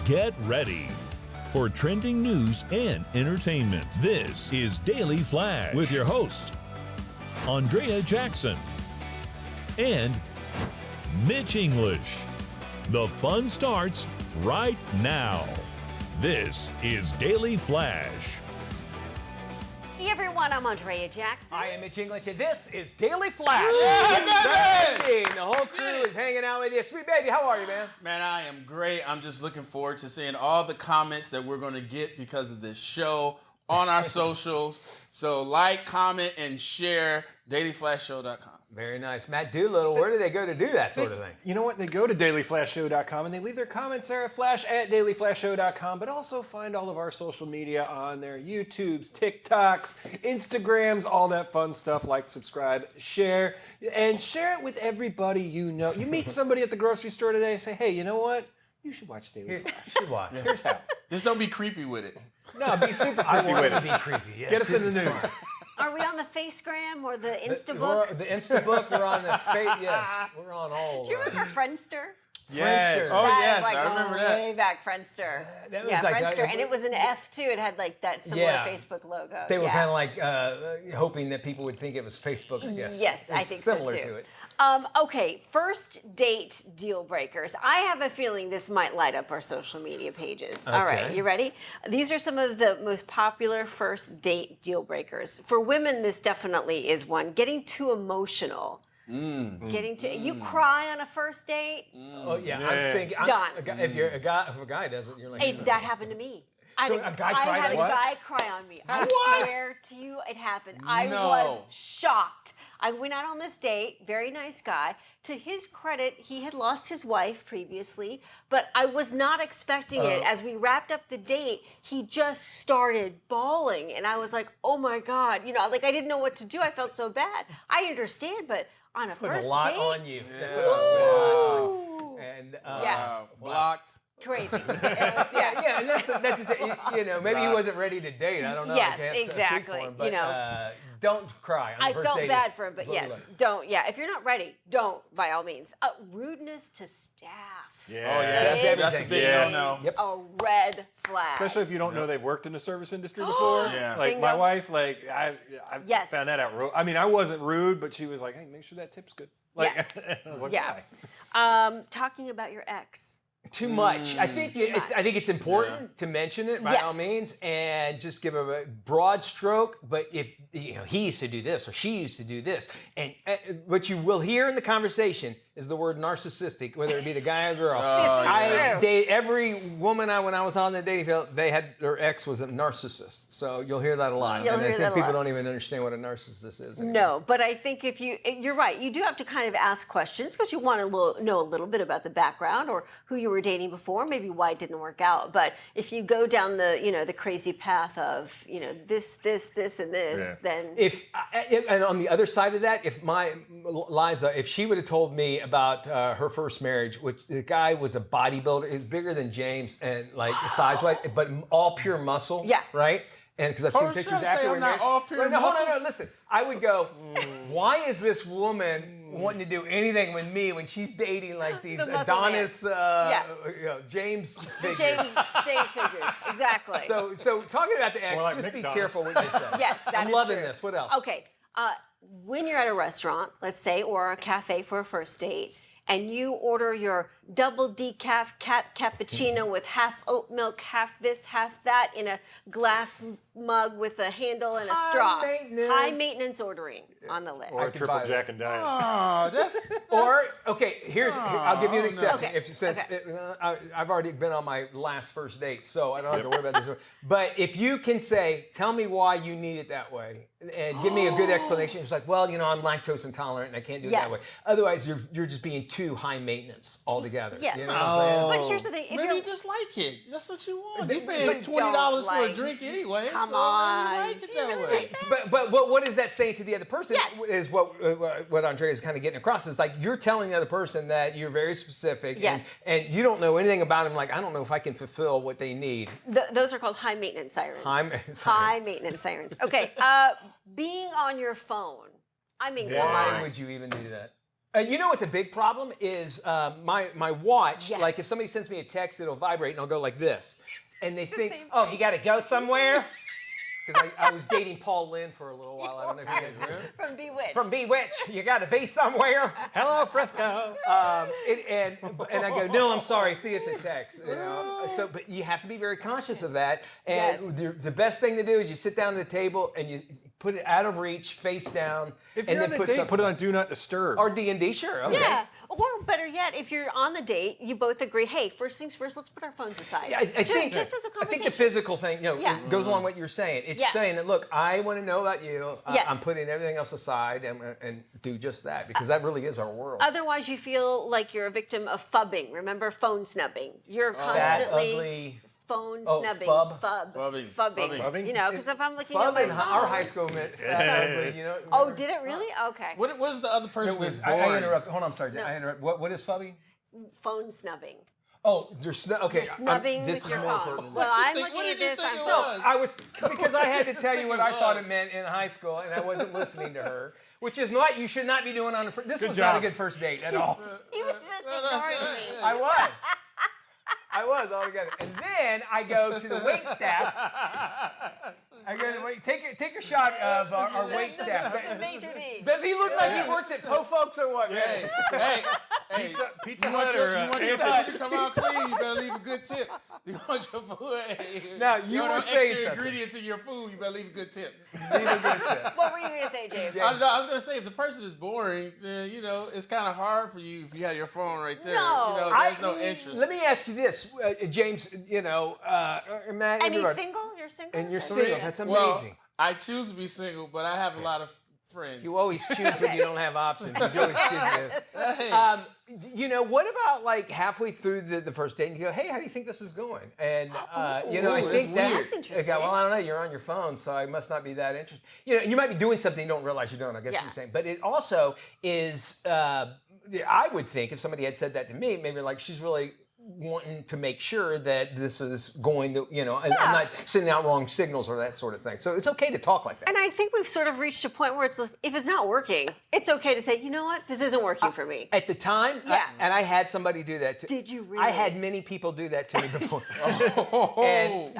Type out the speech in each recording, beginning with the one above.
Get ready for trending news and entertainment. This is Daily Flash with your hosts, Andrea Jackson and Mitch English. The fun starts right now. This is Daily Flash. Hey everyone, I'm Andrea Jackson. I am Mitch English, and this is Daily Flash. The whole crew is hanging out with you. Sweet baby, how are you, man? Man, I am great. I'm just looking forward to seeing all the comments that we're going to get because of this show on our socials. So like, comment, and share dailyflashshow.com. Very nice. Matt Doolittle, where do they go to do that sort of thing? You know what? They go to dailyflashshow.com and they leave their comments there at flash@dailyflashshow.com, but also find all of our social media on there. YouTubes, TikToks, Instagrams, all that fun stuff. Like, subscribe, share, and share it with everybody you know. You meet somebody at the grocery store today, say, hey, you know what? You should watch Daily Flash. You should watch. Here's how. Just don't be creepy with it. No, be super creepy. I want to be creepy. Yeah. Get us in the news. Are we on the Facegram or the Instabook? The Instabook, we're on the face. Yes, we're on all. Do you remember Friendster? Yes. Friendster. Oh, That yes, is like I remember going that. way back, Friendster. That was Yeah, like Friendster, that- and it was an F too. It had like that similar Yeah. Facebook logo. They were Yeah. kind of like hoping that people would think it was Facebook, I guess. Yes, I It's think so similar too. to it. Okay, first date deal breakers. I have a feeling this might light up our social media pages. All right, Okay. you ready? These are some of the most popular first date deal breakers. For women, this definitely is one. Getting too emotional. You cry on a first date. Oh yeah, I'm thinking. Done. If you're a guy, if a guy does it, you're like. Hey, that happened to me. So a guy cried I had on a you? guy cry on me. I What? swear to you, it happened. I No. was shocked. I went out on this date, very nice guy. To his credit, he had lost his wife previously, but I was not expecting it. As we wrapped up the date, he just started bawling, and I was like, oh my God. You know, like I didn't know what to do. I felt so bad. I understand, but on a Put first a lot date, on you. Ooh. And Yeah. Blocked. Crazy. It was, yeah. yeah, and that's just, you know, maybe he wasn't ready to date. I don't know. Yes, I can't speak exactly. for him, but, You know. don't cry. On the I first felt date bad is- for him, but is what we yes, like. don't. Yeah, if you're not ready, don't, by all means. Rudeness to staff. Oh, yeah. That's That's a everything. big Yeah. no-no. Yep. A red flag. Especially if you don't know they've worked in the service industry before. Yeah. Like my Bingo. wife, like I Yes. found that out. I mean, I wasn't rude, but she was like, "Hey, make sure that tip's good." Like, Yeah. I was like, Yeah. "Why?" Talking about your ex. Too much. I think I think it's important to mention it by Yes. all means and just give a broad stroke. But if he used to do this or she used to do this, and what you will hear in the conversation is the word narcissistic, whether it be the guy or girl. It's true. Every woman when I was on the dating field, they had their ex was a narcissist. So you'll hear that a lot. You'll and hear I that a think people lot. don't even understand what a narcissist is. anymore. No, but I think if you're right, you do have to kind of ask questions because you want to know a little bit about the background or who you were dating before, maybe why it didn't work out. But if you go down the crazy path of this, and this, Yeah. then And on the other side of that, if my Liza, if she would have told me about her first marriage, which the guy was a bodybuilder, he's bigger than James and like size-wise, but all pure muscle. Yeah. Right. And because I've seen Oh, pictures sure, after say we I'm not married. all pure Wait, no, hold on, muscle? no, listen. I would go, why is this woman wanting to do anything with me when she's dating like these The muscle man. Adonis, James figures? James figures exactly. So talking about the ex, More like just be McDonald's. careful what you say. Yes, that I'm is loving true. this. What else? Okay, when you're at a restaurant, let's say, or a cafe for a first date, and you order your double decaf cappuccino with half oat milk, half this, half that, in a glass mug with a handle and a straw. maintenance. High maintenance ordering on the list. Or a can triple buy Jack and Diet. Oh, that's Or okay, I'll give you an exception. Okay, Since okay. I've already been on my last first date, so I don't have to worry about this. But if you can say, tell me why you need it that way, and give me a good explanation. It's like, well, I'm lactose intolerant and I can't do it that Yes. way. Otherwise, you're just being too high maintenance altogether. Yes. You know what I'm saying? But here's the thing. If maybe you're, you just like it. That's what you want. But- You but paying $20 for like- a drink anyway. Come so on. maybe you like it Do you that really way. like that? But what is that saying to the other person? Yes. Is what Andrea is kind of getting across. Is like you're telling the other person that you're very specific, Yes. and you don't know anything about them. Like I don't know if I can fulfill what they need. those are called high maintenance sirens. High maintenance High maintenance sirens. Okay, being on your phone. I mean, come Why on. would you even do that? You know what's a big problem is my watch. Yes. Like if somebody sends me a text, it'll vibrate and I'll go like this, and they think, same "Oh, thing. you got to go somewhere." Because I was dating Paul Lynn for a little while. I don't know if you guys remember. From Bewitched. From Bewitched, you got to be somewhere. Hello, Frisco. And I go, no, I'm sorry. See, it's a text. You know? So, but you have to be very conscious of that. And the best thing to do is you sit down at the table and you put it out of reach, face down. If and you're on then the date, put it on Do Not Disturb. Or D&D, sure. Okay. Yeah. Or better yet, if you're on the date, you both agree, hey, first things first, let's put our phones aside. Yeah, I think just as a I conversation. think the physical thing, Yeah. goes along with what you're saying. It's Yeah. saying that, look, I want to know about you. Yes. I'm putting everything else aside and do just that because that really is our world. Otherwise, you feel like you're a victim of fubbing. Remember phone snubbing? You're Fat, constantly ugly. phone Oh, snubbing. Fubbing. Fubbing. You know, because if I'm looking at Fub my in our phone- high school meant fat, ugly. You know. Oh, remember? did it really? Okay. What if the other person It was. is I boring? interrupted. Hold on, I'm sorry. No. I interrupted. What is fubbing? Phone snubbing. Oh, you're okay. You're snubbing this with is your more phone. important. Well, What you I'm think- looking what at did you this. think I'm it phone. was? I was because I had to tell you what I thought was. it meant in high school, and I wasn't listening to her, which is what you should not be doing on a. This Good was not a job. good first date at all. He was just ignoring me. I was altogether. And then I go to the wait staff. I go to the wait. Take a shot of our wait staff. The major D. Does he look like he works at Po Folks or what? Hey, hey, Pizza you want Hut your, or you want your food to come out clean, you better leave a good tip. You want your food, Now, you want were extra saying something. ingredients in your food, you better leave a good tip. Leave a good tip. What were you going to say, James? I was gonna say if the person is boring, then it's kind of hard for you if you have your phone right there. No. There's no interest. Let me ask you this, James. Matt. And he's everybody. single? You're single? And you're Okay. single. That's amazing. Well, I choose to be single, but I have a lot of friends. You always choose when you don't have options. You always choose. Hey. What about like halfway through the first date and you go, hey, how do you think this is going? And, I it's think weird. That's interesting. Okay, well, I don't know. You're on your phone, so I must not be that interested. You might be doing something you don't realize you're doing, I guess what you're saying. But it also is, I would think if somebody had said that to me, maybe like she's really wanting to make sure that this is going to, and I'm not sending out wrong signals or that sort of thing. So it's okay to talk like that. And I think we've sort of reached a point where it's like, if it's not working, it's okay to say, you know what, this isn't working for me. At the time, Yeah. and I had somebody do that too. Did you really? I had many people do that to me before. Oh.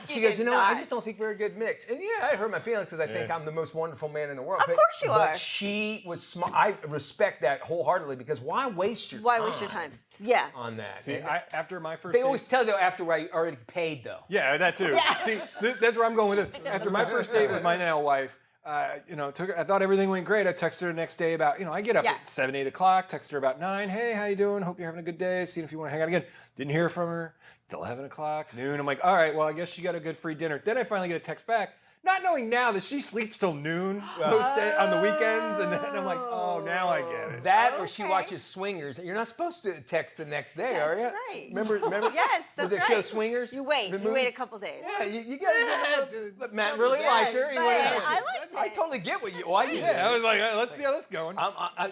She You goes, did I not. just don't think we're a good mix. And yeah, I hurt my feelings because I think I'm the most wonderful man in the world. Of course you are. But she was smart. I respect that wholeheartedly because why waste your Why waste your time? Yeah. on that? See, after my first they date, always tell you after I already paid though. Yeah, that too. Yeah. See, that's where I'm going with it. After my first date with my now wife, I thought everything went great. I texted her the next day about, I get up Yeah. at 7, 8 o'clock, texted her about 9. Hey, how you doing? Hope you're having a good day. Seeing if you want to hang out again. Didn't hear from her till 11 o'clock, noon. I'm like, all right, well, I guess she got a good free dinner. Then I finally get a text back, not knowing now that she sleeps till noon most day on the weekends. And then I'm like, oh, now I get it. That or she Okay. watches Swingers. You're not supposed to text the next day, are you? That's right. Remember? Yes, that's the right. show Swingers? You wait. The You movie? wait a couple days. Yeah, you gotta get but Matt really Yes, liked her. He but went I out. liked I it. totally get what you. Why you? Yeah, I was like, let's see how this is going.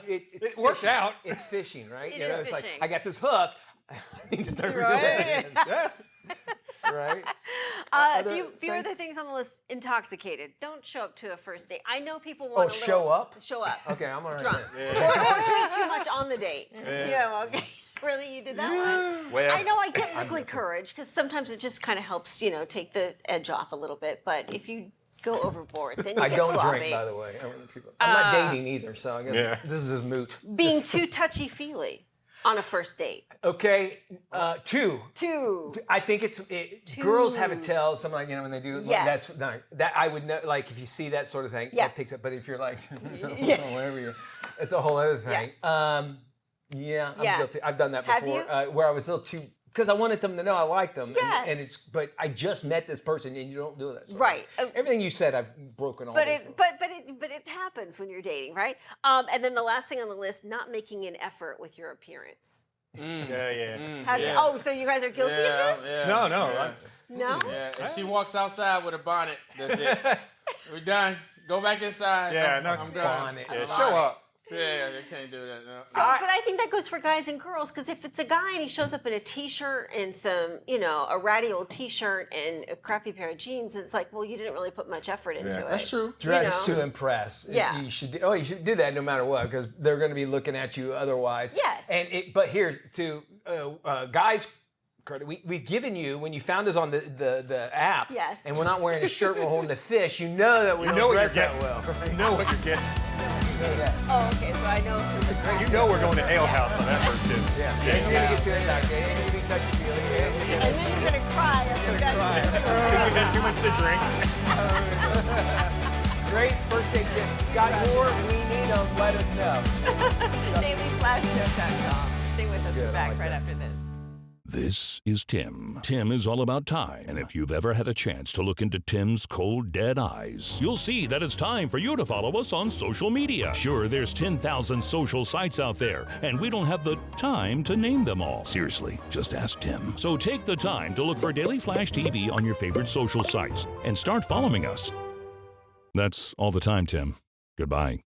It's It worked fishing. out. It's fishing, right? It is It's like fishing. I got this hook. I need to start Right. reeling it in, Yeah. right? A Other few other things? things on the list. Intoxicated. Don't show up to a first date. I know people Oh, want show up? Show up. Okay, I'm all right. Drunk. then. Or drink too much on the date. Yeah, okay. Really, you did that one? Well, I know I get liquid courage because sometimes it just kind of helps, take the edge off a little bit. But if you go overboard, then you I get don't sloppy. drink, by the way. I'm not dating either, so I guess Yeah. this is moot. Being too touchy-feely on a first date. Okay, two. Two. I think girls have a tell. Something like when they do. Yes. That's no, that I would know. Like if you see that sort of thing, Yeah. that picks up. But if you're like, Yeah. whatever you're, it's a whole other thing. Yeah, I'm Yeah. guilty. I've done that Have before. you? Where I was a little too. Because I wanted them to know I liked them. Yes. But I just met this person and you don't do that. Right. Everything you said, I've broken all. But those it, rules. but it happens when you're dating, right? And then the last thing on the list: not making an effort with your appearance. Yeah. Oh, so you guys are guilty of this? Yeah. No, no. Yeah. No. Yeah. If she walks outside with a bonnet, that's it. We're done. Go back inside. Yeah, I'm no. done. Bonnet. Yeah, show up. Yeah, they can't do that. No. So, but I think that goes for guys and girls, because if it's a guy and he shows up in a t-shirt and some, a ratty old t-shirt and a crappy pair of jeans, it's like, well, you didn't really put much effort into it. That's true. Dress to impress. Yeah. You should do that no matter what, because they're going to be looking at you otherwise. Yes. But here to guys. We've given you, when you found us on the app, Yes. and we're not wearing a shirt, we're holding a fish, you know that we don't dress that well. You know what you're getting. Oh, okay, so I know. You know we're going to Ale House on that first dip. Yeah. And you're going to get to it, Doctor. And you're going to be touchy-feely. And then you're going to cry after that. Because you had too much to drink. Great first date tips. Got more? We need them. Let us know. DailyFlashShow.com. Stay with us. We're back right after this. This is Tim. Tim is all about time, and if you've ever had a chance to look into Tim's cold, dead eyes, you'll see that it's time for you to follow us on social media. Sure, there's 10,000 social sites out there, and we don't have the time to name them all. Seriously, just ask Tim. So take the time to look for Daily Flash TV on your favorite social sites and start following us. That's all the time, Tim. Goodbye.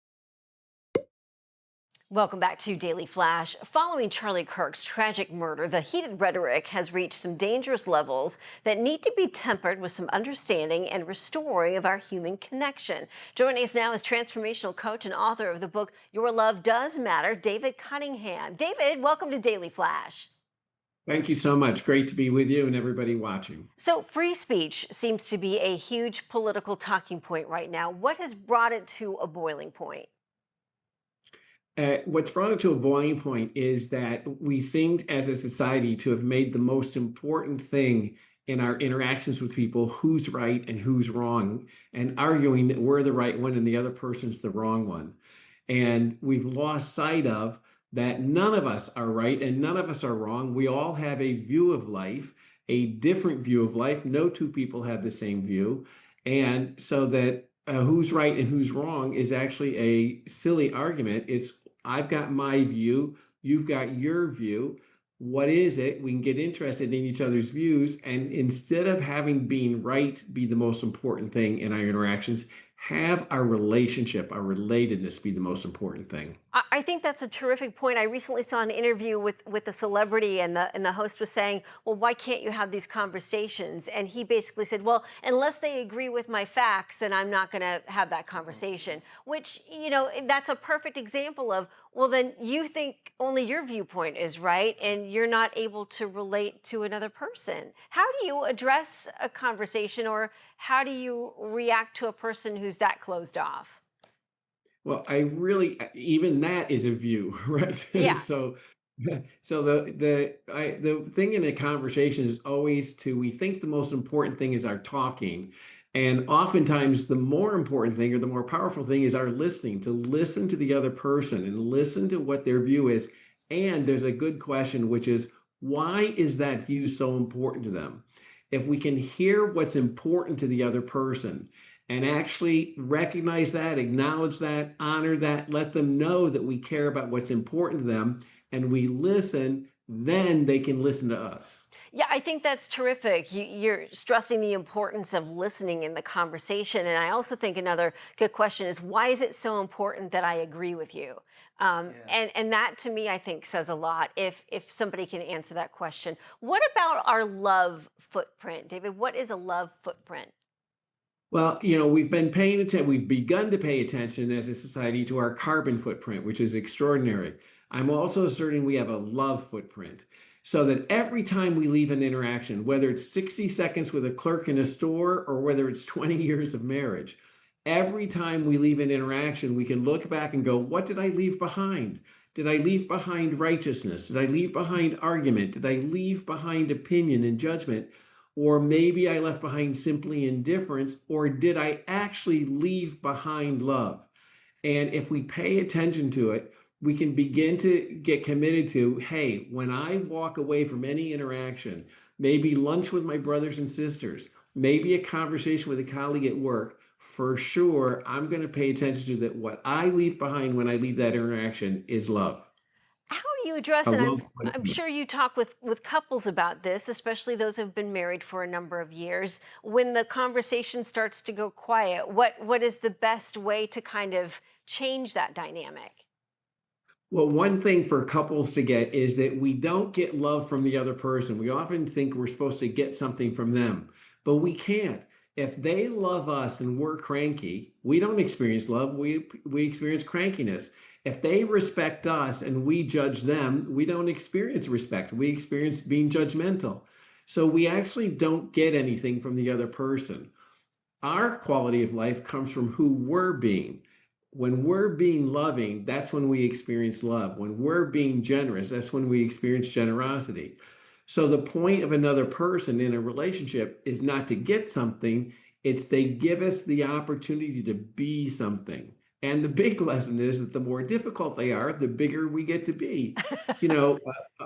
Welcome back to Daily Flash. Following Charlie Kirk's tragic murder, the heated rhetoric has reached some dangerous levels that need to be tempered with some understanding and restoring of our human connection. Joining us now is transformational coach and author of the book Your Love Does Matter, David Cunningham. David, welcome to Daily Flash. Thank you so much. Great to be with you and everybody watching. So free speech seems to be a huge political talking point right now. What has brought it to a boiling point? What's brought it to a boiling point is that we seemed as a society to have made the most important thing in our interactions with people who's right and who's wrong, and arguing that we're the right one and the other person's the wrong one. And we've lost sight of that none of us are right and none of us are wrong. We all have a view of life, a different view of life. No two people have the same view. And so that who's right and who's wrong is actually a silly argument. It's I've got my view, you've got your view. What is it? We can get interested in each other's views. And instead of having being right be the most important thing in our interactions, have our relationship, our relatedness be the most important thing. I think that's a terrific point. I recently saw an interview with a celebrity, and the host was saying, well, why can't you have these conversations? And he basically said, well, unless they agree with my facts, then I'm not going to have that conversation, which, that's a perfect example of, well, then you think only your viewpoint is right and you're not able to relate to another person. How do you address a conversation, or how do you react to a person who's that closed off? Well, even that is a view, right? Yeah. So the thing in a conversation is always we think the most important thing is our talking. And oftentimes the more important thing or the more powerful thing is our listening, to listen to the other person and listen to what their view is. And there's a good question, which is, why is that view so important to them? If we can hear what's important to the other person and actually recognize that, acknowledge that, honor that, let them know that we care about what's important to them, and we listen, then they can listen to us. Yeah, I think that's terrific. You're stressing the importance of listening in the conversation. And I also think another good question is, why is it so important that I agree with you? And that, to me, I think says a lot if somebody can answer that question. What about our love footprint? David, what is a love footprint? Well, we've begun to pay attention as a society to our carbon footprint, which is extraordinary. I'm also asserting we have a love footprint, so that every time we leave an interaction, whether it's 60 seconds with a clerk in a store or whether it's 20 years of marriage, every time we leave an interaction, we can look back and go, what did I leave behind? Did I leave behind righteousness? Did I leave behind argument? Did I leave behind opinion and judgment? Or maybe I left behind simply indifference, or did I actually leave behind love? And if we pay attention to it, we can begin to get committed to, hey, when I walk away from any interaction, maybe lunch with my brothers and sisters, maybe a conversation with a colleague at work, for sure, I'm going to pay attention to that. What I leave behind when I leave that interaction is love. How do you address it? I'm sure you talk with couples about this, especially those who have been married for a number of years. When the conversation starts to go quiet, what is the best way to kind of change that dynamic? Well, one thing for couples to get is that we don't get love from the other person. We often think we're supposed to get something from them, but we can't. If they love us and we're cranky, we don't experience love. We experience crankiness. If they respect us and we judge them, we don't experience respect. We experience being judgmental. So we actually don't get anything from the other person. Our quality of life comes from who we're being. When we're being loving, that's when we experience love. When we're being generous, that's when we experience generosity. So the point of another person in a relationship is not to get something, it's they give us the opportunity to be something. And the big lesson is that the more difficult they are, the bigger we get to be. You know,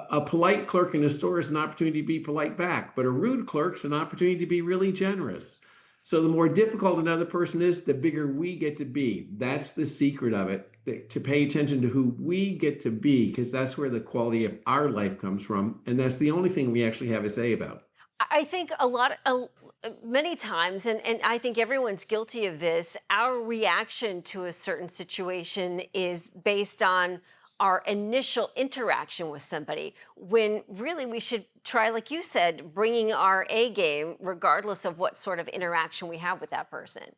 a polite clerk in a store is an opportunity to be polite back, but a rude clerk's an opportunity to be really generous. So the more difficult another person is, the bigger we get to be. That's the secret of it, to pay attention to who we get to be, because that's where the quality of our life comes from. And that's the only thing we actually have a say about. I think many times, and I think everyone's guilty of this, our reaction to a certain situation is based on our initial interaction with somebody, when really we should try, like you said, bringing our A game, regardless of what sort of interaction we have with that person.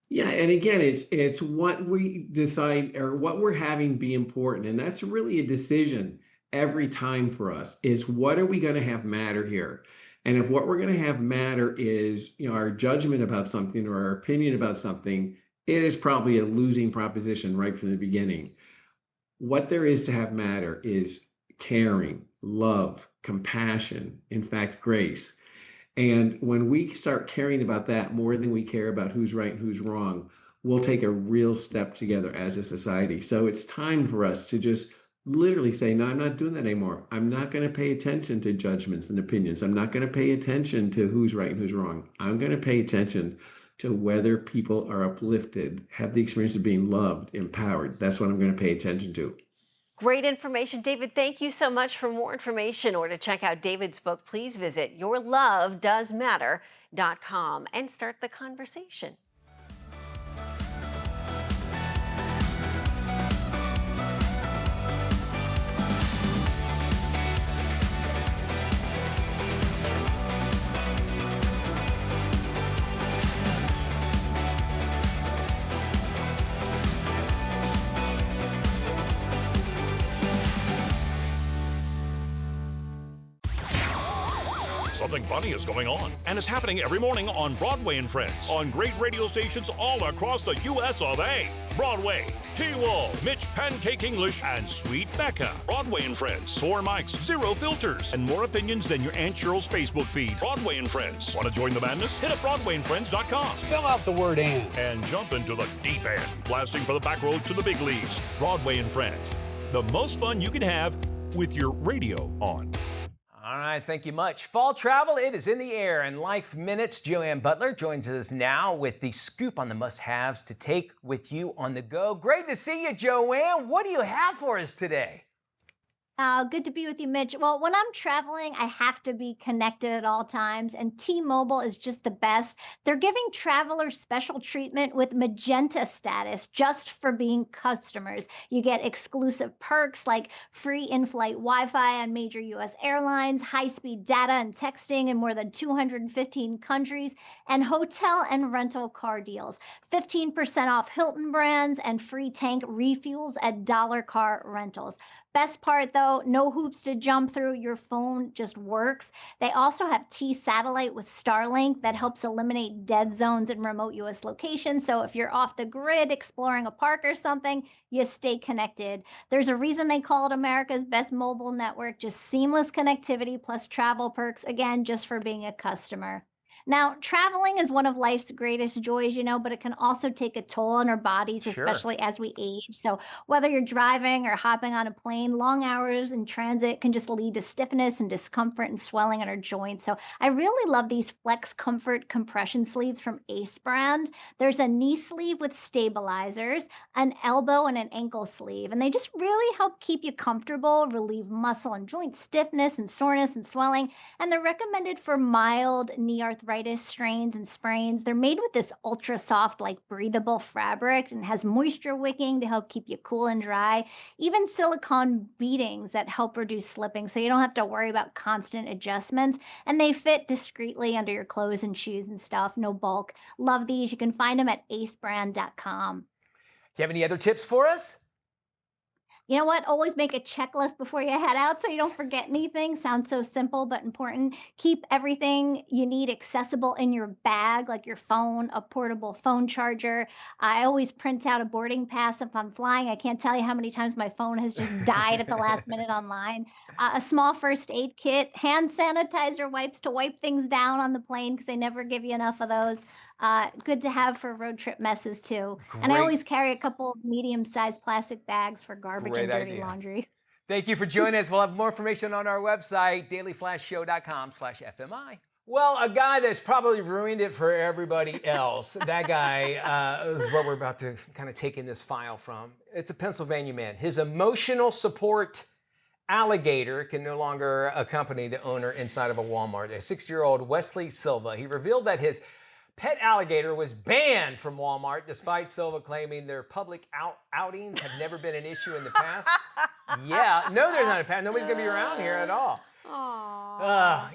Yeah, and again, it's what we decide or what we're having be important, and that's really a decision every time for us. Is what are we going to have matter here? And if what we're going to have matter is, our judgment about something or our opinion about something, it is probably a losing proposition right from the beginning. What there is to have matter is caring, love, compassion, in fact, grace. And when we start caring about that more than we care about who's right and who's wrong, we'll take a real step together as a society. So it's time for us to just literally say, no, I'm not doing that anymore. I'm not going to pay attention to judgments and opinions. I'm not going to pay attention to who's right and who's wrong. I'm going to pay attention to whether people are uplifted, have the experience of being loved, empowered. That's what I'm going to pay attention to. Great information, David. Thank you so much. For more information or to check out David's book, please visit yourlovedoesmatter.com and start the conversation. Something funny is going on, and it's happening every morning on Broadway and Friends, on great radio stations all across the U.S. of A. Broadway, T-Wall, Mitch Pancake English, and Sweet Becca. Broadway and Friends, 4 mics, 0 filters, and more opinions than your Aunt Cheryl's Facebook feed. Broadway and Friends. Want to join the madness? Hit up BroadwayandFriends.com. Spell out the word and jump into the deep end, blasting for the back road to the big leagues. Broadway and Friends. The most fun you can have with your radio on. All right, thank you much. Fall travel, it is in the air. And Life Minutes, Joanne Butler joins us now with the scoop on the must-haves to take with you on the go. Great to see you, Joanne. What do you have for us today? Good to be with you, Mitch. Well, when I'm traveling, I have to be connected at all times, and T-Mobile is just the best. They're giving travelers special treatment with Magenta status just for being customers. You get exclusive perks like free in-flight Wi-Fi on major U.S. airlines, high-speed data and texting in more than 215 countries, and hotel and rental car deals. 15% off Hilton brands and free tank refuels at Dollar Car Rentals. Best part though, no hoops to jump through. Your phone just works. They also have T-Satellite with Starlink that helps eliminate dead zones in remote US locations. So if you're off the grid exploring a park or something, you stay connected. There's a reason they call it America's best mobile network. Just seamless connectivity plus travel perks, again, just for being a customer. Now, traveling is one of life's greatest joys, but it can also take a toll on our bodies, Sure. especially as we age. So whether you're driving or hopping on a plane, long hours in transit can just lead to stiffness and discomfort and swelling in our joints. So I really love these Flex Comfort compression sleeves from Ace brand. There's a knee sleeve with stabilizers, an elbow and an ankle sleeve, and they just really help keep you comfortable, relieve muscle and joint stiffness and soreness and swelling. And they're recommended for mild knee arthritis arthritis strains and sprains. They're made with this ultra soft, like breathable fabric and has moisture wicking to help keep you cool and dry. Even silicone beadings that help reduce slipping so you don't have to worry about constant adjustments. And they fit discreetly under your clothes and shoes and stuff, no bulk. Love these. You can find them at acebrand.com. Do you have any other tips for us? You know what? Always make a checklist before you head out so you don't forget anything. Sounds so simple but important. Keep everything you need accessible in your bag, like your phone, a portable phone charger. I always print out a boarding pass if I'm flying. I can't tell you how many times my phone has just died at the last minute online. A small first aid kit, hand sanitizer wipes to wipe things down on the plane because they never give you enough of those. Good to have for road trip messes too. And I Great. always carry a couple of medium-sized plastic bags for garbage Great and dirty idea. laundry. Thank you for joining us. We'll have more information on our website, dailyflashshow.com/FMI. Well, a guy that's probably ruined it for everybody else. That guy is what we're about to kind of take in this file from. It's a Pennsylvania man. His emotional support alligator can no longer accompany the owner inside of a Walmart. A 60-year-old Wesley Silva. He revealed that his pet alligator was banned from Walmart, despite Silva claiming their public outings have never been an issue in the past. Yeah, no, there's not a pet. Nobody's going to be around here at all.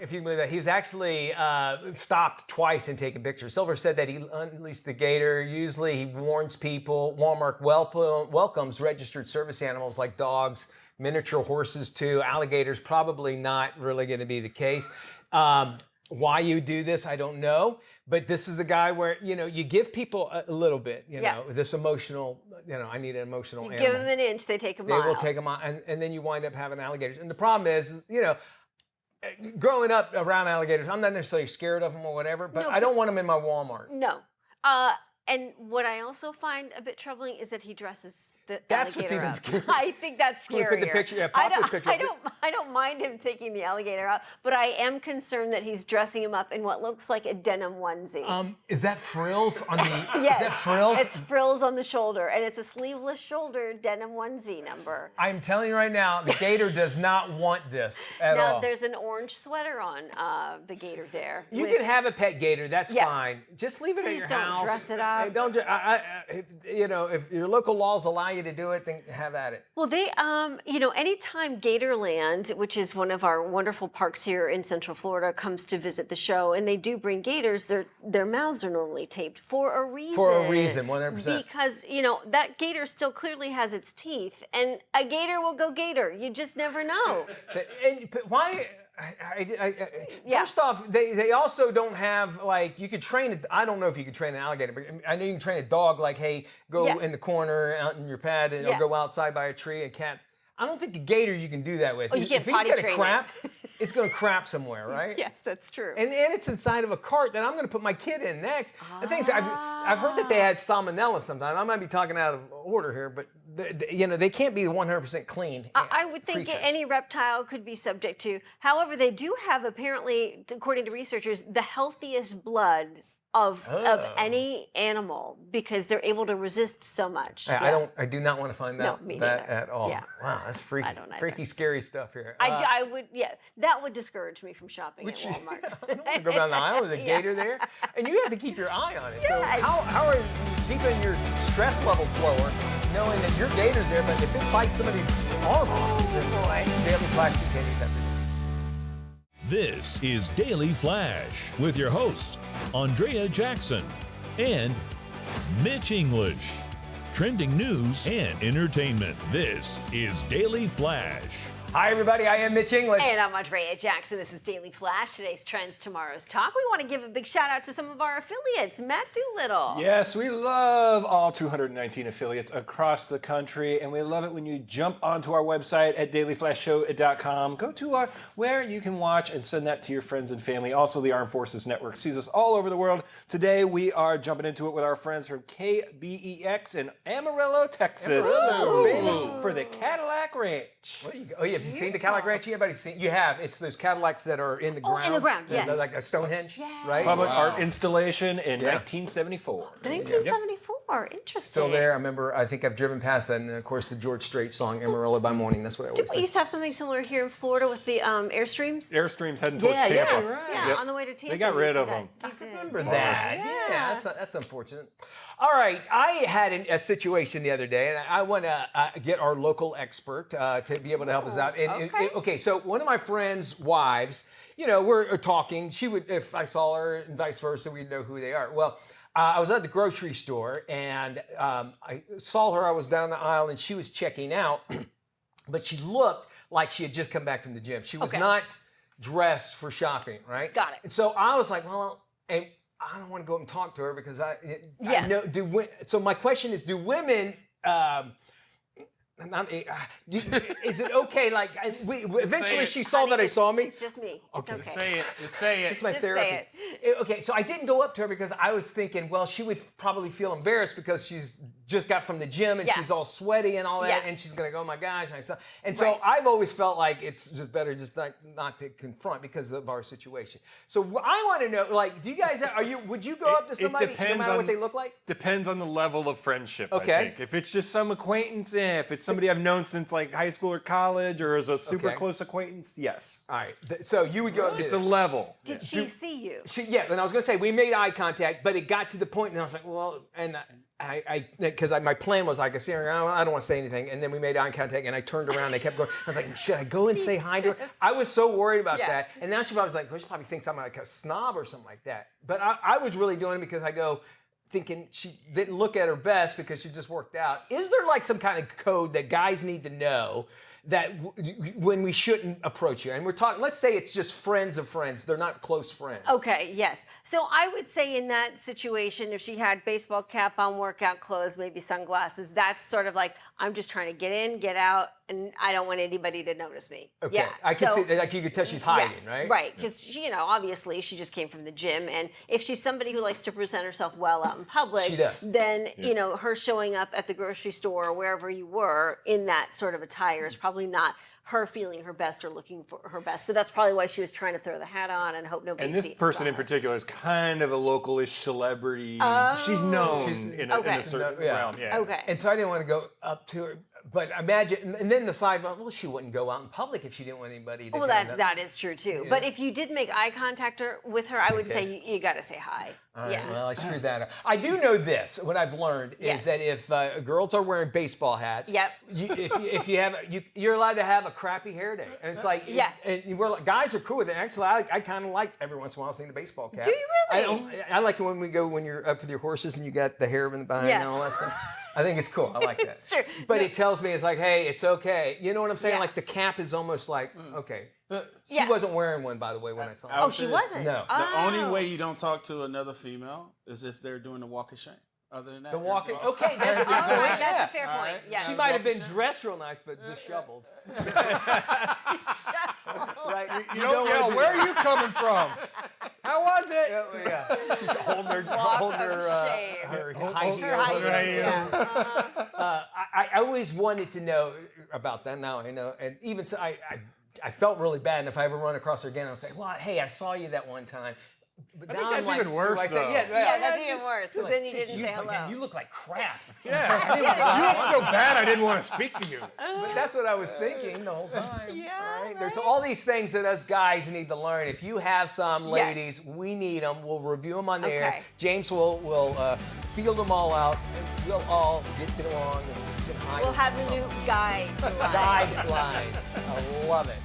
If you can believe that. He was actually stopped twice and taken pictures. Silver said that he unleashed the gator. Usually he warns people. Walmart welcomes registered service animals like dogs, miniature horses too. Alligators probably not really going to be the case. Why you do this, I don't know. But this is the guy where, you give people a little bit, this emotional, I need an emotional animal. Give them an inch, they take a mile. They will take a mile, and then you wind up having alligators. And the problem is, growing up around alligators, I'm not necessarily scared of them or whatever, but I don't want them in my Walmart. No. And what I also find a bit troubling is that he dresses the That's what's alligator even up. scarier. I think that's Can we scarier. put the picture? Yeah, pop this picture. I don't mind him taking the alligator out, but I am concerned that he's dressing him up in what looks like a denim onesie. Is that frills on the? Yes, Is that frills? it's frills on the shoulder, and it's a sleeveless shoulder denim onesie number. I'm telling you right now, the gator does not want this at all. Now there's an orange sweater on the gator there. You can have a pet gator, that's Yes. fine. Just leave it at Please your don't house. dress it up. Don't. If your local laws allow you to do it, then have at it. Well, they, anytime Gatorland, which is one of our wonderful parks here in Central Florida, comes to visit the show, and they do bring gators, their mouths are normally taped for a reason. For a reason, 100%. Because, that gator still clearly has its teeth, and a gator will go gator. You just never know. But why? First off, they also don't have, you could train it. I don't know if you could train an alligator, but I know you can train a dog, hey, go in the corner out in your pad and go outside by a tree. A cat. I don't think a gator you can do that with. Oh, you can't if he's potty gonna train crap, it. it's going to crap somewhere, right? Yes, that's true. And it's inside of a cart that I'm going to put my kid in next. The thing is, I've heard that they had salmonella sometimes. I might be talking out of order here, but they can't be 100% clean. I would think creatures. any reptile could be subject to. However, they do have, apparently, according to researchers, the healthiest blood of any animal because they're able to resist so much. I do not want to find out me that neither. at all. Yeah. Wow, that's freaky. I don't either. Freaky, scary stuff here. I would, that would discourage me from shopping at Walmart. I don't want to go down the aisle. There's a gator there, and you have to keep your eye on it. So how are you keeping your stress level lower, knowing that your gator's there, but if it bites somebody's arm off, Daily Flash continues after this. This is Daily Flash with your hosts, Andrea Jackson and Mitch English. Trending news and entertainment. This is Daily Flash. Hi, everybody. I am Mitch English. And I'm Andrea Jackson. This is Daily Flash. Today's Trends, tomorrow's Talk. We want to give a big shout out to some of our affiliates. Matt Doolittle. Yes, we love all 219 affiliates across the country, and we love it when you jump onto our website at dailyflashshow.com. Go to where you can watch and send that to your friends and family. Also, the Armed Forces Network sees us all over the world. Today, we are jumping into it with our friends from KBEX in Amarillo, Texas. Amarillo. Famous for the Cadillac Ranch. There you go. Oh, yeah. Have you seen the Cadillac Ranch? Anybody seen? You have. It's those Cadillacs that are in the ground. Oh, in the ground, yes. Like a Stonehenge, right? Public art installation in 1974. 1974. interesting. Still there. I remember, I think I've driven past that. And of course, the George Strait song, Amarillo by Morning. That's what I always Didn't we think. used to have something similar here in Florida with the Airstreams? Airstreams heading towards Yeah, Tampa. yeah, right. Yeah, Yep. on the way to Tampa. They got rid of them. I remember that. Yeah, that's unfortunate. All right, I had a situation the other day, and I want to get our local expert to be able to help us out. And, okay. So one of my friends' wives, we're talking. She would, if I saw her, and vice versa, we'd know who they are. Well, I was at the grocery store, and I saw her. I was down the aisle, and she was checking out, but she looked like she had just come back from the gym. She was not dressed for shopping, right? Got it. And so I was like, well, and I don't want to go up and talk to her because I know. So my question is, do women? Is it okay? Like, eventually she saw that I saw me. It's just me. It's okay. Say it. Just say it. It's my Just therapy. say Okay, so I didn't go up to her because I was thinking, well, she would probably feel embarrassed because she's just got from the gym and she's all sweaty and all that, and she's gonna go, oh my gosh, and so I've always felt like it's just better just not to confront because of our situation. So I want to know, like, do you guys would you go up to somebody no matter what they look like? Depends on the level of friendship. Okay. I think. If it's just some acquaintance, if it's somebody I've known since like high school or college, or as a super close acquaintance, yes. All right, so you would go up. It's a level. Did she see you? And I was gonna say we made eye contact, but it got to the point, and I was like, well, and because my plan was like, I don't want to say anything, and then we made eye contact, and I turned around, and I kept going. I was like, should I go and say hi to her? I was so worried about that, and now she probably was like, well, she probably thinks I'm like a snob or something like that. But I was really doing it because I go, thinking she didn't look at her best because she just worked out. Is there like some kind of code that guys need to know that when we shouldn't approach you? And we're talking, let's say it's just friends of friends. They're not close friends. Okay, yes. So I would say in that situation, if she had baseball cap on, workout clothes, maybe sunglasses, that's sort of like, I'm just trying to get in, get out, and I don't want anybody to notice me. Okay. Yeah. I can see, like you could tell she's hiding, right? Right, because obviously she just came from the gym, and if she's somebody who likes to present herself well out in public, she does. Then her showing up at the grocery store or wherever you were in that sort of attire is probably not her feeling her best or looking for her best. So that's probably why she was trying to throw the hat on and hope nobody sees. And this person in particular is kind of a local-ish celebrity. She's known in a certain realm. Yeah. Okay. And so I didn't want to go up to her. But imagine, and then the side, well, she wouldn't go out in public if she didn't want anybody to. Well, that is true too. Yeah. But if you did make eye contact with her, I would say you got to say hi. All right, well, I screwed that up. I do know this. What I've learned is that if girls are wearing baseball hats, if you have, you're allowed to have a crappy hair day, and it's like, and guys are cool with it. Actually, I kind of like every once in a while seeing a baseball cap. Do you really? I like it when you're up with your horses and you got the hair in the behind and all that stuff. I think it's cool. I like that. Sure. But it tells me, it's like, hey, it's okay. You know what I'm saying? Like the cap is almost like, okay. She wasn't wearing one, by the way, when I saw her. Oh, she wasn't? No. The only way you don't talk to another female is if they're doing the walk of shame. Other than that, the walking. Okay, that's a fair point. That's a fair point. Yeah. She might have been dressed real nice, but disheveled. Right. You don't yell. Where are you coming from? How was it? Yeah. She's holding her high heels. I always wanted to know about that. Now I know, and even so, I felt really bad. And if I ever run across her again, I'll say, "Well, hey, I saw you that one time." But I think that's even worse, though. Yeah, that's even worse, because then you didn't say hello. You look like crap. Yeah. You look so bad, I didn't want to speak to you. But that's what I was thinking the whole time. Yeah, right? There's all these things that us guys need to learn. If you have some, ladies, we need them. We'll review them on the air. James will field them all out, and we'll all get along and get high. We'll have the new guidelines. I love it.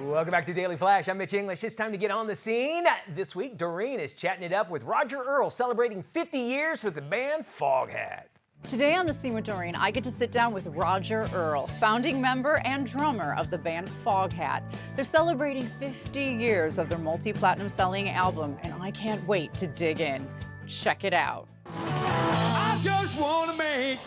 Welcome back to Daily Flash. I'm Mitch English. It's time to get on the scene. This week, Doreen is chatting it up with Roger Earl, celebrating 50 years with the band Foghat. Today on The Scene with Doreen, I get to sit down with Roger Earl, founding member and drummer of the band Foghat. They're celebrating 50 years of their multi-platinum selling album, and I can't wait to dig in. Check it out. I just want to make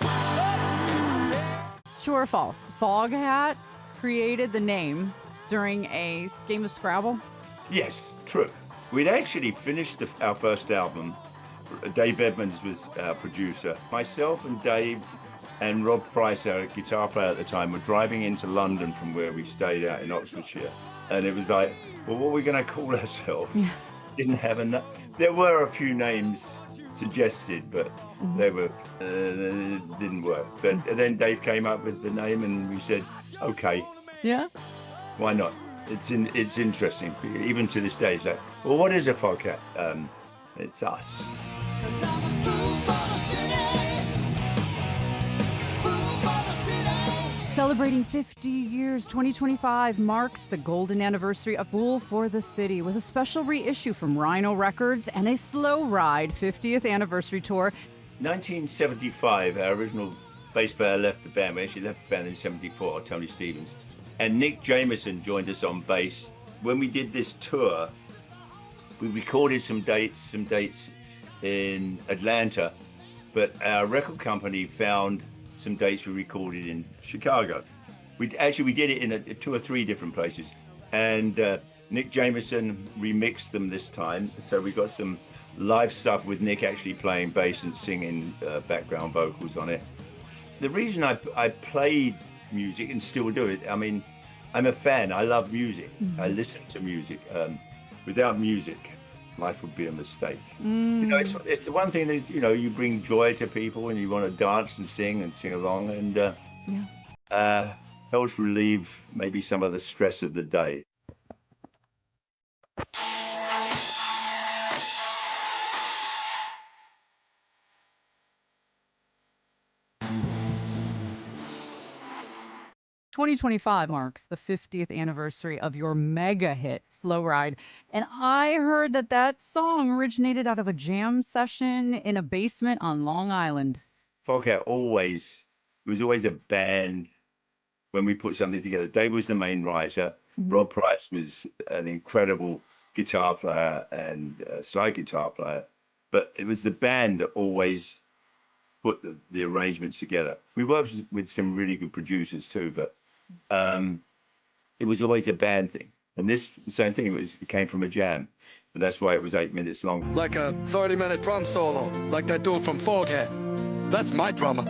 True or false? Foghat created the name during a game of Scrabble? Yes, true. We'd actually finished our first album. Dave Edmonds was our producer. Myself and Dave and Rob Price, our guitar player at the time, were driving into London from where we stayed out in Oxfordshire. And it was like, well, what are we going to call ourselves? Yeah. Didn't have enough. There were a few names suggested, but they were didn't work. But then Dave came up with the name, and we said, okay, yeah, why not? It's interesting. Even to this day, it's like, well, what is a Foghat? It's us. Celebrating 50 years, 2025 marks the golden anniversary of Fool for the City with a special reissue from Rhino Records and a slow ride 50th anniversary tour. 1975, our original bass player left the band. We actually left the band in 74, Tony Stevens. And Nick Jameson joined us on bass. When we did this tour, we recorded some dates in Atlanta, but our record company found some dates we recorded in Chicago. We did it in 2 or 3 different places, and Nick Jameson remixed them this time. So we got some live stuff with Nick actually playing bass and singing background vocals on it. The reason I played music and still do it, I mean, I'm a fan. I love music. I listen to music. Without music, life would be a mistake. You know, it's the one thing that, you know, you bring joy to people and you want to dance and sing along, and helps relieve maybe some of the stress of the day. "2025 marks the 50th anniversary of your mega hit, Slow Ride. And I heard that song originated out of a jam session in a basement on Long Island." Foghat was always a band when we put something together. Dave was the main writer. Rob Price was an incredible guitar player and slide guitar player. But it was the band that always put the arrangements together. We worked with some really good producers too, but it was always a band thing. And this, the same thing, it came from a jam. And that's why it was 8 minutes long. Like a 30-minute drum solo, like that dude from Foghat. That's my drummer.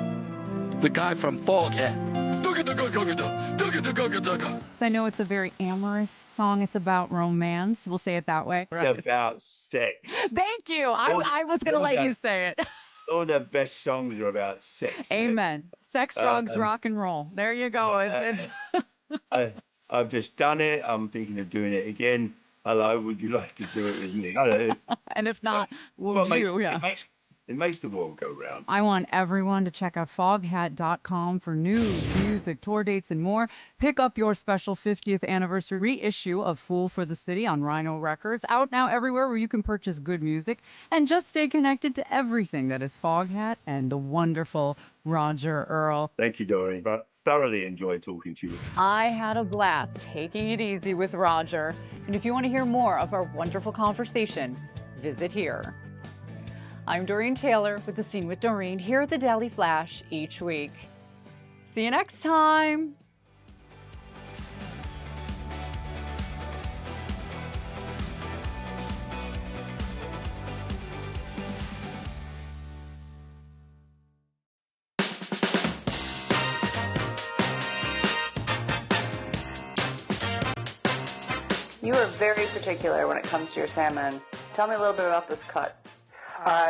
The guy from Foghat. I know it's a very amorous song. It's about romance. We'll say it that way. It's about sex. Thank you. I was going to let you say it. All the best songs are about sex. Amen. Sex, drugs, rock and roll. There you go. I've just done it. I'm thinking of doing it again. Hello, would you like to do it with me? I don't know. And if not, would you? It makes the world go round. I want everyone to check out foghat.com for news, music, tour dates, and more. Pick up your special 50th anniversary reissue of Fool for the City on Rhino Records, out now everywhere where you can purchase good music, and just stay connected to everything that is Foghat and the wonderful Roger Earl. Thank you, Doreen. But thoroughly enjoyed talking to you. I had a blast taking it easy with Roger. And if you want to hear more of our wonderful conversation, visit here. I'm Doreen Taylor with The Scene with Doreen here at the Daily Flash each week. See you next time. You are very particular when it comes to your salmon. Tell me a little bit about this cut.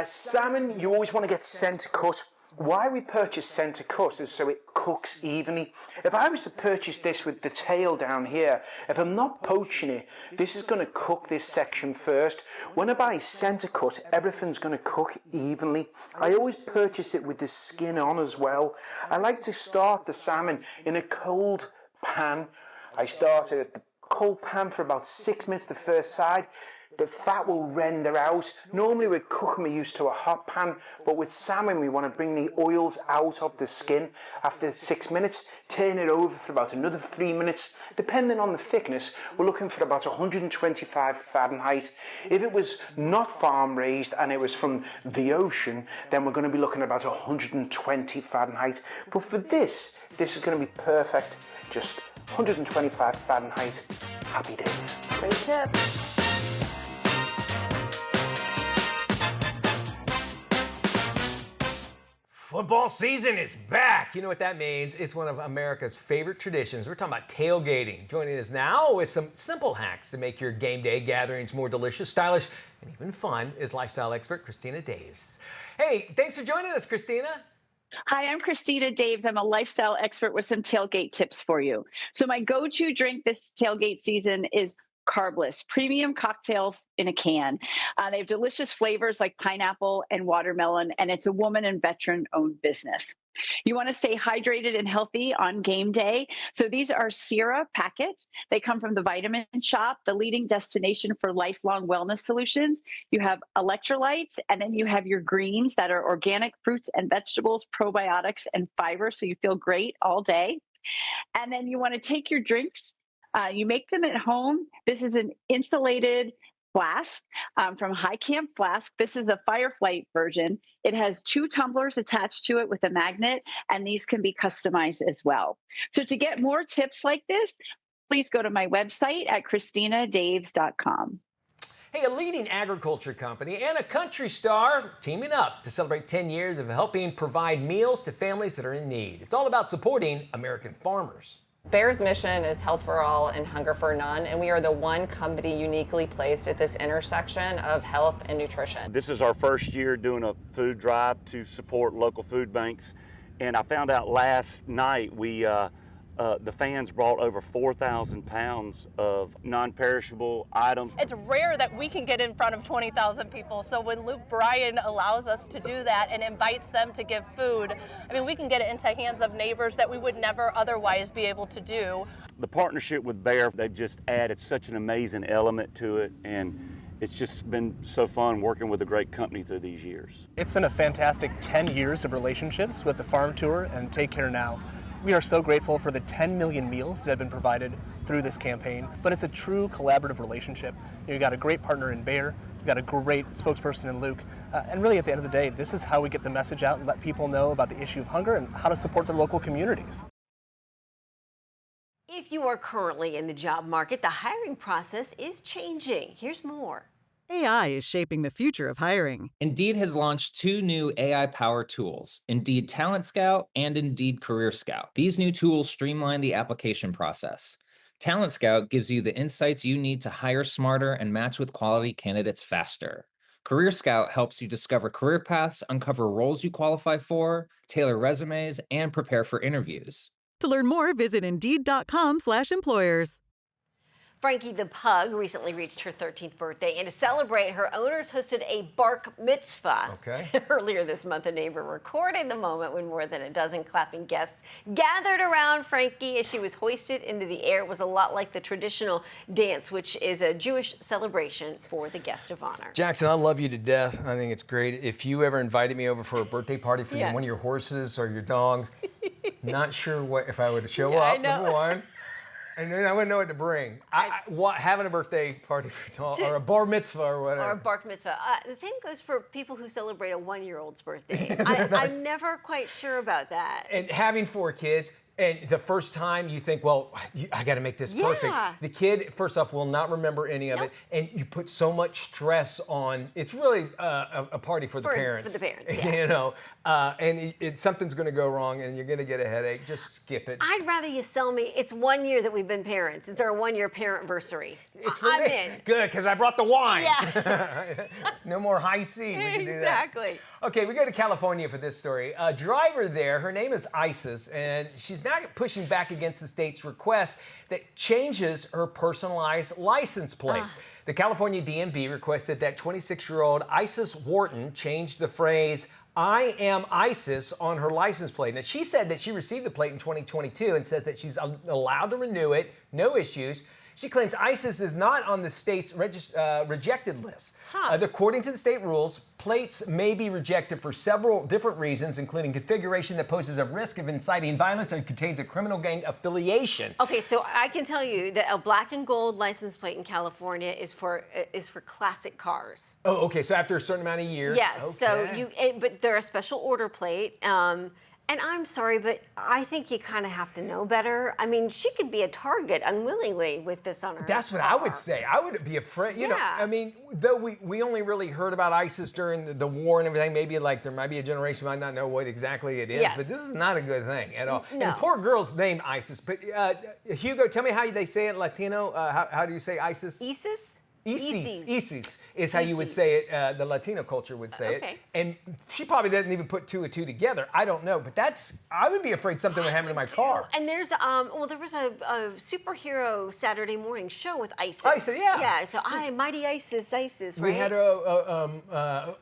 Salmon, you always want to get centre cut. Why we purchase centre cut is so it cooks evenly. If I was to purchase this with the tail down here, if I'm not poaching it, this is going to cook this section first. When I buy centre cut, everything's going to cook evenly. I always purchase it with the skin on as well. I like to start the salmon in a cold pan. I start it at the cold pan for about 6 minutes the first side. The fat will render out. Normally with cooking we're used to a hot pan, but with salmon we want to bring the oils out of the skin after 6 minutes, turn it over for about another 3 minutes. Depending on the thickness, we're looking for about 125 Fahrenheit. If it was not farm raised and it was from the ocean, then we're going to be looking at about 120 Fahrenheit. But for this is going to be perfect. Just 125 Fahrenheit. Happy days. Great tip. Football season is back. You know what that means? It's one of America's favorite traditions. We're talking about tailgating. Joining us now with some simple hacks to make your game day gatherings more delicious, stylish, and even fun is lifestyle expert Christina Daves. Hey, thanks for joining us, Christina. Hi, I'm Christina Daves. I'm a lifestyle expert with some tailgate tips for you. So my go-to drink this tailgate season is Carbless, premium cocktails in a can. They have delicious flavors like pineapple and watermelon, and it's a woman and veteran-owned business. You want to stay hydrated and healthy on game day. So these are Sierra packets. They come from the Vitamin Shop, the leading destination for lifelong wellness solutions. You have electrolytes, and then you have your greens that are organic fruits and vegetables, probiotics, and fiber. So you feel great all day. And then you want to take your drinks. You make them at home. This is an insulated flask from High Camp Flask. This is a Fireflight version. It has 2 tumblers attached to it with a magnet, and these can be customized as well. So to get more tips like this, please go to my website at ChristinaDaves.com. Hey, a leading agriculture company and a country star teaming up to celebrate 10 years of helping provide meals to families that are in need. It's all about supporting American farmers. Bayer's mission is health for all and hunger for none, and we are the one company uniquely placed at this intersection of health and nutrition. This is our first year doing a food drive to support local food banks, and I found out last night the fans brought over 4,000 pounds of non-perishable items. It's rare that we can get in front of 20,000 people, so when Luke Bryan allows us to do that and invites them to give food, I mean, we can get it into hands of neighbors that we would never otherwise be able to do. The partnership with Bayer, they've just added such an amazing element to it, and it's just been so fun working with a great company through these years. It's been a fantastic 10 years of relationships with the Farm Tour and Take Care Now. We are so grateful for the 10 million meals that have been provided through this campaign, but it's a true collaborative relationship. You got a great partner in Bayer, you've got a great spokesperson in Luke, and really at the end of the day, this is how we get the message out and let people know about the issue of hunger and how to support their local communities. If you are currently in the job market, the hiring process is changing. Here's more. AI is shaping the future of hiring. Indeed has launched 2 new AI-powered tools, Indeed Talent Scout and Indeed Career Scout. These new tools streamline the application process. Talent Scout gives you the insights you need to hire smarter and match with quality candidates faster. Career Scout helps you discover career paths, uncover roles you qualify for, tailor resumes, and prepare for interviews. To learn more, visit Indeed.com/employers. Frankie the pug recently reached her 13th birthday, and to celebrate, her owners hosted a bark mitzvah. Okay. Earlier this month, a neighbor recorded the moment when more than a dozen clapping guests gathered around Frankie as she was hoisted into the air. It was a lot like the traditional dance, which is a Jewish celebration for the guest of honor. Jackson, I love you to death. I think it's great. If you ever invited me over for a birthday party for Yeah. one of your horses or your dogs, not sure if I would show Yeah, I up, know. number one. And then I wouldn't know what to bring. Having a birthday party for a dog, or a bar mitzvah or whatever. Or a bark mitzvah. The same goes for people who celebrate a 1-year-old's birthday. I'm never quite sure about that. And having 4 kids, and the first time you think, well, I got to make this perfect. The kid, first off, will not remember any of it, and you put so much stress on. It's really a party for the parents. For the parents, yeah. You know, and something's going to go wrong, and you're going to get a headache. Just skip it. I'd rather you sell me. It's 1 year that we've been parents. It's our 1-year parent-versary. It's for I'm me. in. Good, because I brought the wine. Yeah. No more high C. We can do that. Exactly. Okay, we go to California for this story. A driver there, her name is Isis, and she's now pushing back against the state's request that changes her personalized license plate. The California DMV requested that 26-year-old Isis Wharton change the phrase, "I am ISIS" on her license plate. Now, she said that she received the plate in 2022 and says that she's allowed to renew it, no issues. She claims ISIS is not on the state's rejected list. According to the state rules, plates may be rejected for several different reasons, including configuration that poses a risk of inciting violence or contains a criminal gang affiliation. Okay, so I can tell you that a black and gold license plate in California is for classic cars. Oh, okay. So after a certain amount of years. Yes. Okay. So but they're a special order plate. And I'm sorry, but I think you kind of have to know better. I mean, she could be a target unwillingly with this on her. That's what I would say. I would be afraid. You know, I mean, though we only really heard about ISIS during the war and everything, maybe like there might be a generation who might not know what exactly it is, but this is not a good thing at all. No. And poor girl's named ISIS. But Hugo, tell me how they say it Latino. How do you say ISIS? ISIS? Isis is how you would say it, the Latino culture would say it. And she probably doesn't even put two and two together. I don't know, but I would be afraid something would happen to my car. And there's, there was a superhero Saturday morning show with ISIS. ISIS, yeah. Yeah, so Mighty ISIS, right? We had on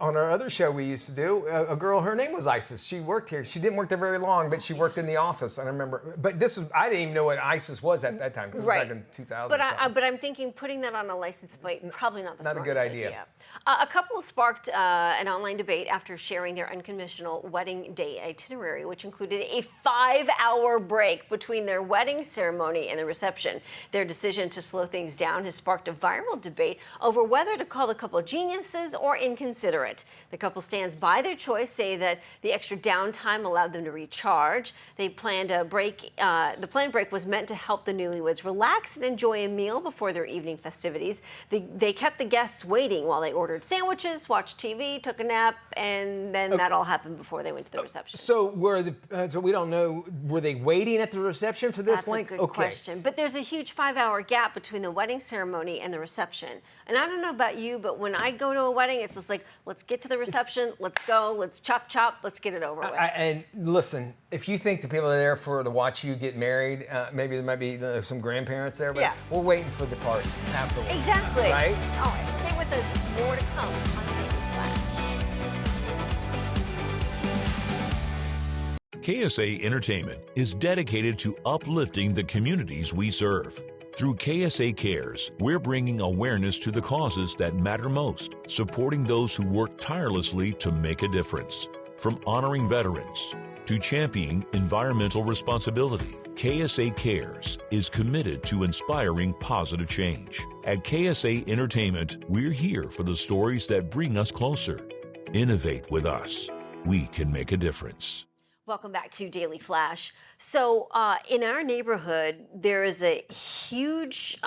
our other show we used to do, a girl, her name was ISIS. She worked here. She didn't work there very long, but she worked in the office. I remember, but I didn't even know what ISIS was at that time, because it was back in 2000. But I'm thinking putting that on a license plate, probably not the smartest a good idea. A couple sparked an online debate after sharing their unconventional wedding day itinerary, which included a 5-hour break between their wedding ceremony and the reception. Their decision to slow things down has sparked a viral debate over whether to call the couple geniuses or inconsiderate. The couple stands by their choice, say that the extra downtime allowed them to recharge. They planned a break. The planned break was meant to help the newlyweds relax and enjoy a meal before their evening festivities. They kept the guests waiting while they ordered sandwiches, watched TV, took a nap, and then that all happened before they went to the reception. So so we don't know, were they waiting at the reception for this link? That's a good question. But there's a huge 5-hour gap between the wedding ceremony and the reception. And I don't know about you, but when I go to a wedding, it's just like, let's get to the reception, let's go, let's chop, let's get it over with. And listen, if you think the people are there to watch you get married, maybe there might be some grandparents there, but we're waiting for the party afterwards. Exactly. Right? All right, stay with us. More to come on Daily Flash. KSA Entertainment is dedicated to uplifting the communities we serve. Through KSA Cares, we're bringing awareness to the causes that matter most, supporting those who work tirelessly to make a difference. From honoring veterans to championing environmental responsibility, KSA Cares is committed to inspiring positive change. At KSA Entertainment, we're here for the stories that bring us closer. Innovate with us. We can make a difference. Welcome back to Daily Flash. So in our neighborhood, there is a huge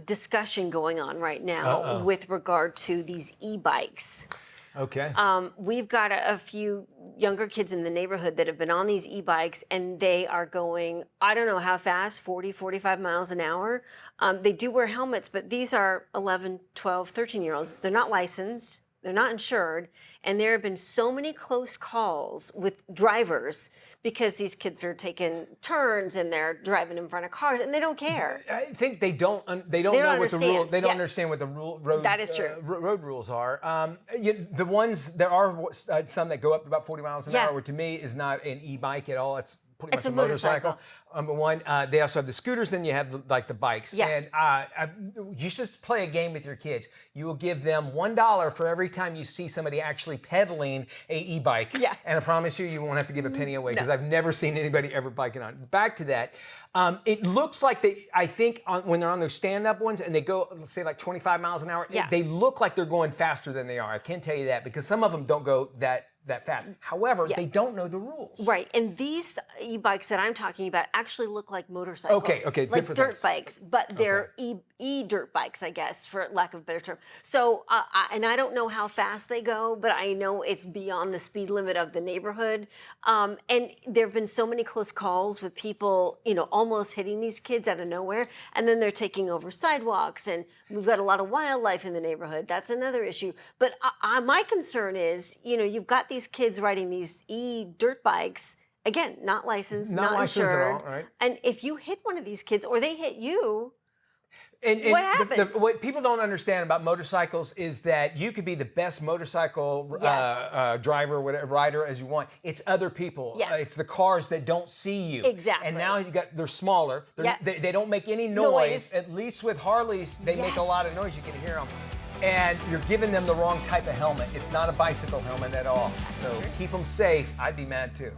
discussion going on right now with regard to these e-bikes. Okay. We've got a few younger kids in the neighborhood that have been on these e-bikes, and they are going, I don't know how fast, 40, 45 miles an hour. They do wear helmets, but these are 11, 12, 13-year-olds. They're not licensed. They're not insured. And there have been so many close calls with drivers because these kids are taking turns and they're driving in front of cars and they don't care. I think they don't know what the rule. They don't understand what the road. That is true. Road rules are. The ones there are some that go up to about 40 miles an hour, which to me is not an e-bike at all. It's pretty much a motorcycle. One, they also have the scooters, then you have the bikes. Yeah. And you should play a game with your kids. You will give them $1 for every time you see somebody actually pedaling a e-bike. Yeah. And I promise you won't have to give a penny away because I've never seen anybody ever biking on. Back to that. It looks like I think when they're on those stand-up ones and they go, let's say like 25 miles an hour, they look like they're going faster than they are. I can tell you that because some of them don't go that fast. However, they don't know the rules. Right, and these e-bikes that I'm talking about actually look like motorcycles. Okay, like dirt bikes, but they're e-dirt bikes, I guess, for lack of a better term. So, and I don't know how fast they go, but I know it's beyond the speed limit of the neighborhood. And there have been so many close calls with people, almost hitting these kids out of nowhere, and then they're taking over sidewalks, and we've got a lot of wildlife in the neighborhood. That's another issue. But my concern is, you've got these kids riding these e-dirt bikes, again, not licensed, not insured. At all, right? And if you hit one of these kids or they hit you, and what happens? What people don't understand about motorcycles is that you could be the best motorcycle driver, whatever, rider as you want. It's other people. Yes. It's the cars that don't see you. Exactly. And now they're smaller. They don't make any noise. At least with Harleys, they make a lot of noise. You can hear them. And you're giving them the wrong type of helmet. It's not a bicycle helmet at all. So keep them safe. I'd be mad too.